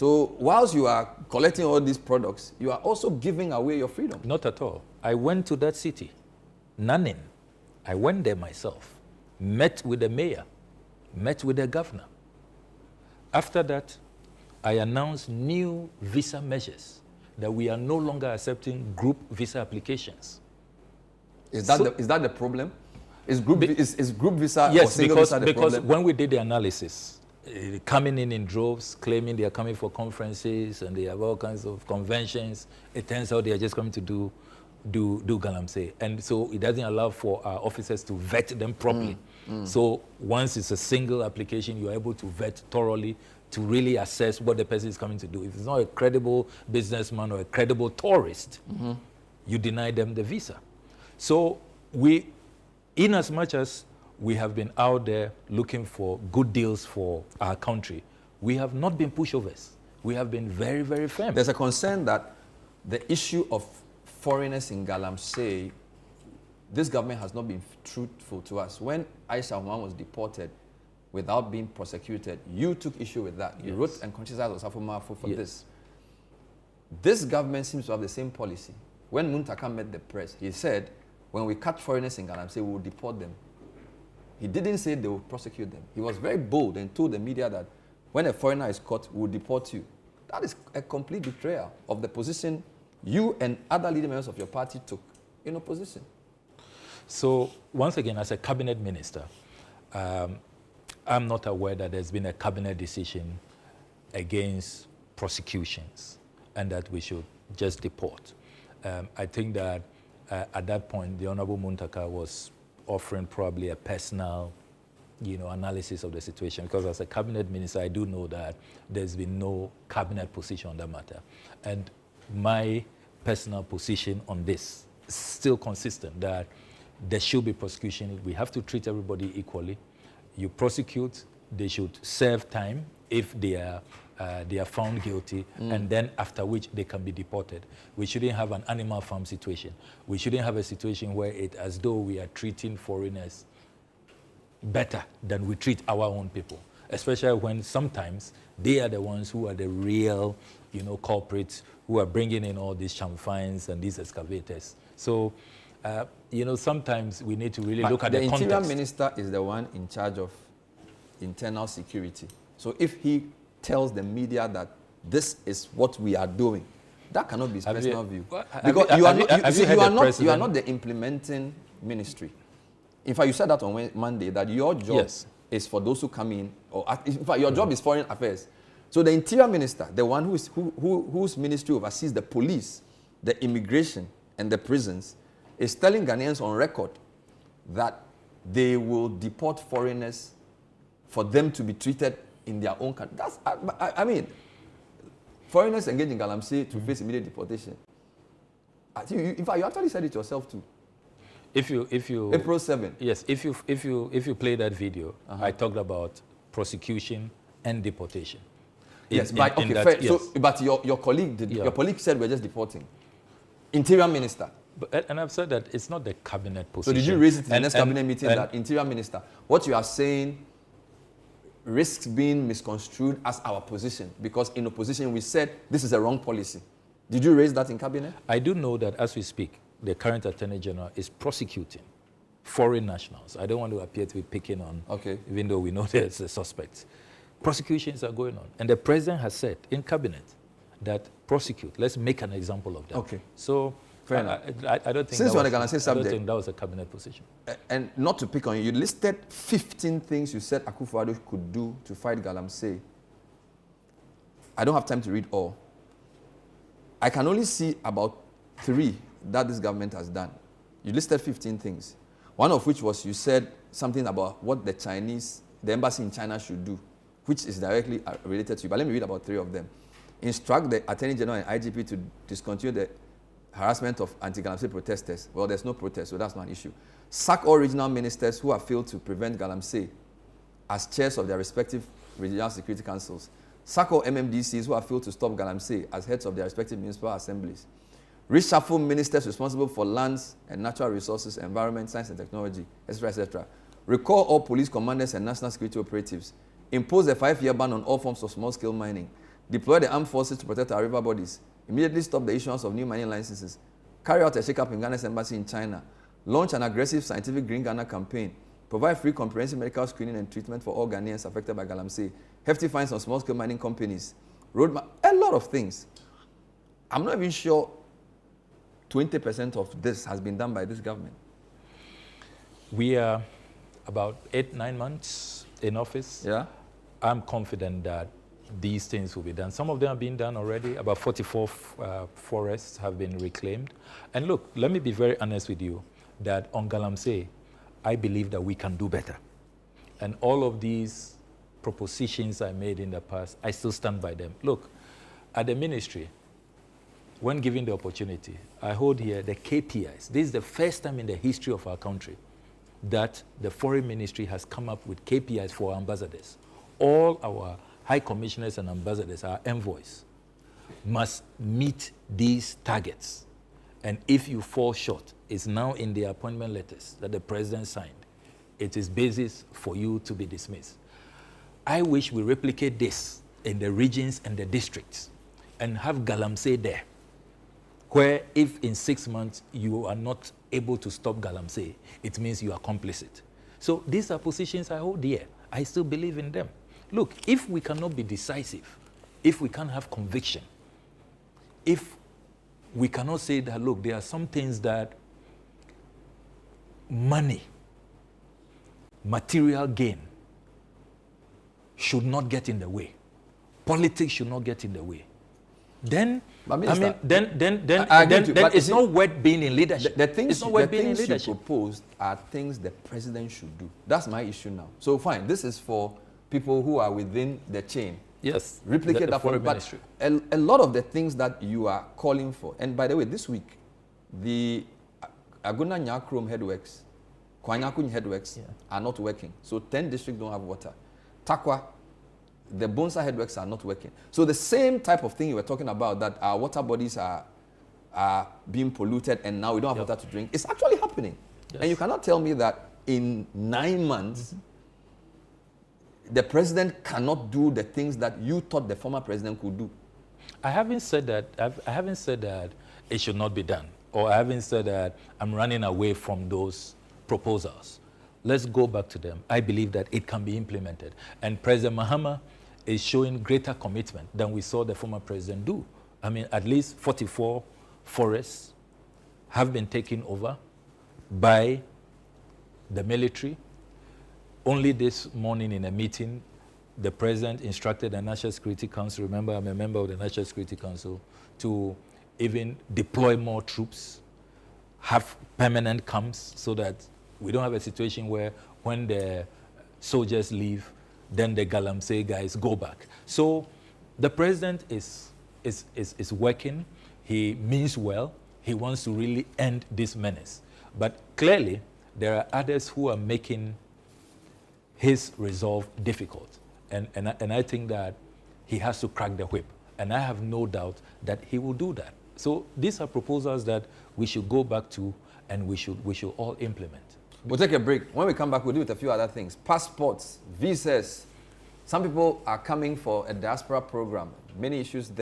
So whilst you are collecting all these products, you are also giving away your freedom. Not at all. I went to that city, Nanin. I went there myself, met with the mayor, met with the governor. After that, I announced new visa measures that we are no longer accepting group visa applications. Is that the problem? Is group visa yes, or single visa the problem? Because when we did the analysis, coming in droves, claiming they are coming for conferences and they have all kinds of conventions, it turns out they are just coming to do Galamsey. And so it doesn't allow for our officers to vet them properly. So once it's a single application, you're able to vet thoroughly to really assess what the person is coming to do. If it's not a credible businessman or a credible tourist, you deny them the visa. So we, in as much as we have been out there looking for good deals for our country, we have not been pushovers. We have been very, very firm. There's a concern that the issue of foreigners in Galamsey, this government has not been truthful to us. When Aisha Oman was deported without being prosecuted, you took issue with that. You wrote and criticized Osafo Maafo for this. This government seems to have the same policy. When Muntaka met the press, he said, when we catch foreigners in Galamsey, we will deport them. He didn't say they will prosecute them. He was very bold and told the media that when a foreigner is caught, we will deport you. That is a complete betrayal of the position you and other leading members of your party took in opposition. So once again, as a cabinet minister, I'm not aware that there's been a cabinet decision against prosecutions and that we should just deport. I think that at that point, the Honorable Muntaka was offering probably a personal, analysis of the situation, because as a cabinet minister, I do know that there's been no cabinet position on that matter. And my personal position on this is still consistent, that there should be prosecution. We have to treat everybody equally. You prosecute, they should serve time if they are found guilty, and then after which they can be deported. We shouldn't have an animal farm situation. We shouldn't have a situation where it's as though we are treating foreigners better than we treat our own people, especially when sometimes they are the ones who are the real, culprits who are bringing in all these chamfines and these excavators. So, sometimes we need to really look at the context. The Interior Minister is the one in charge of internal security. So if he tells the media that this is what we are doing, that cannot be his personal view. Because you are not the implementing ministry. In fact, you said that on Monday, that your job is for those who come in, or in fact, your job is foreign affairs. So the Interior Minister, the one whose ministry oversees the police, the immigration, and the prisons, is telling Ghanaians on record that they will deport foreigners for them to be treated in their own country. That's, I mean, foreigners engaged in Galamsey to face immediate deportation. In fact, you actually said it yourself too. If you April 7. Yes, if you play that video, I talked about prosecution and deportation. But your colleague did. Your colleague said we're just deporting. Interior Minister. And I've said that it's not the cabinet position. So did you raise it in the next cabinet meeting that Interior Minister, what you are saying risks being misconstrued as our position, because in opposition we said this is a wrong policy. Did you raise that in cabinet? I do know that as we speak, the current Attorney General is prosecuting foreign nationals. I don't want to appear to be picking on, even though we know there's a suspect. Prosecutions are going on. And the President has said in cabinet that prosecute. Let's make an example of that. Okay. So I don't think Since we're on the Galamsey subject, I don't think that was a cabinet position. And not to pick on you, you listed 15 things you said Akufo-Addo could do to fight Galamsey. I don't have time to read all. I can only see about 3 that this government has done. You listed 15 things. One of which was you said something about what the embassy in China should do, which is directly related to you. But let me read about 3 of them. Instruct the Attorney General and IGP to discontinue the harassment of anti-Galamsey protesters. Well, there's no protest, so that's not an issue. Sack all regional ministers who have failed to prevent Galamsey as chairs of their respective regional security councils. Sack all MMDCs who have failed to stop Galamsey as heads of their respective municipal assemblies. Reshuffle ministers responsible for lands and natural resources, environment, science and technology, etc., etc. Recall all police commanders and national security operatives. Impose a 5-year ban on all forms of small-scale mining. deploy the armed forces to protect our river bodies, immediately stop the issuance of new mining licenses, carry out a shake-up in Ghana's embassy in China, launch an aggressive scientific Green Ghana campaign, provide free comprehensive medical screening and treatment for all Ghanaians affected by Galamsey, hefty fines on small-scale mining companies, roadmap, a lot of things. I'm not even sure 20% of this has been done by this government. We are about 8-9 months in office. Yeah. I'm confident that these things will be done. Some of them are being done already. About 44 forests have been reclaimed. And look, let me be very honest with you, that on Galamsey, I believe that we can do better. And all of these propositions I made in the past, I still stand by them. Look, at the ministry, when given the opportunity, I hold here the KPIs. This is the first time in the history of our country that the foreign ministry has come up with KPIs for our ambassadors. All our high commissioners and ambassadors, our envoys, must meet these targets. And if you fall short, it's now in the appointment letters that the president signed. It is basis for you to be dismissed. I wish we replicate this in the regions and the districts and have Galamsey there, where if in 6 months you are not able to stop Galamsey, it means you are complicit. So these are positions I hold here. I still believe in them. Look, if we cannot be decisive, if we can't have conviction, if we cannot say that, look, there are some things that money, material gain should not get in the way. Politics should not get in the way. Then, Minister, then but it's not worth being in leadership. The things, it's not worth being in you leadership. proposed are things the president should do. That's my issue now. So fine, this is for people who are within the chain. Yes, replicate that for ministry. But a lot of the things that you are calling for, and by the way, this week, the Aguna Nyakrom headworks, Kwanyakun headworks are not working. So 10 districts don't have water. Takwa, the Bonsa headworks are not working. So the same type of thing you were talking about, that our water bodies are being polluted and now we don't have water to drink, it's actually happening. Yes. And you cannot tell me that in 9 months, the president cannot do the things that you thought the former president could do. I haven't said that. I haven't said that it should not be done, or I haven't said that I'm running away from those proposals. Let's go back to them. I believe that it can be implemented, and President Mahama is showing greater commitment than we saw the former president do. I mean, at least 44 forests have been taken over by the military. Only this morning in a meeting, the president instructed the National Security Council, remember I'm a member of the National Security Council, to even deploy more troops, have permanent camps so that we don't have a situation where when the soldiers leave, then the Galamsey guys go back. So the president is working. He means well. He wants to really end this menace. But clearly, there are others who are making his resolve difficult. And I think that he has to crack the whip. And I have no doubt that he will do that. So these are proposals that we should go back to and we should all implement. We'll take a break. When we come back, we'll do with a few other things. Passports, visas. Some people are coming for a diaspora program. Many issues there.